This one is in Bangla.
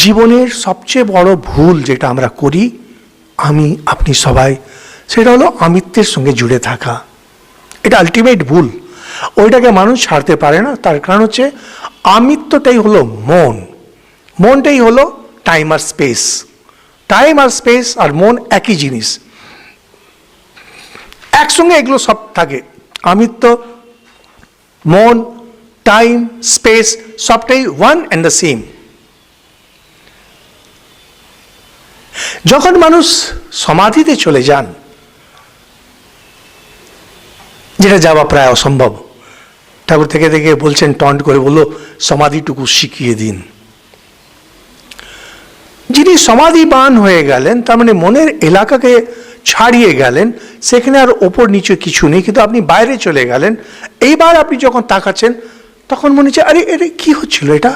জীবনের সবচেয়ে বড় ভুল যেটা আমরা করি, আমি আপনি সবাই, সেটা হলো আমিত্বের সঙ্গে জুড়ে থাকা। এটা আলটিমেট ভুল, ওইটাকে মানুষ ছাড়তে পারে না। তার কারণ হচ্ছে আমিত্বটাই হলো মন, মনটাই হলো টাইম আর স্পেস। টাইম আর স্পেস আর মন একই জিনিস, একসঙ্গে এগুলো সব থাকে। আমিত্ব, মন, টাইম, স্পেস সবটাই ওয়ান অ্যান্ড দ্য সেম। যখন মানুষ সমাধিতে চলে যান, যেটা যাওয়া প্রায় অসম্ভব, ঠাকুর থেকে থেকে বলছেন, টন্ট করে বললো সমাধিটুকু শিখিয়ে দিন। যিনি সমাধিবান হয়ে গেলেন, তার মানে মনের এলাকাকে ছাড়িয়ে গেলেন, সেখানে আর ওপর নিচে কিছু নেই, কিন্তু আপনি বাইরে চলে গেলেন। এইবার আপনি যখন তাকাচ্ছেন, তখন মনে হচ্ছে আরে এটা কি হচ্ছিল, এটা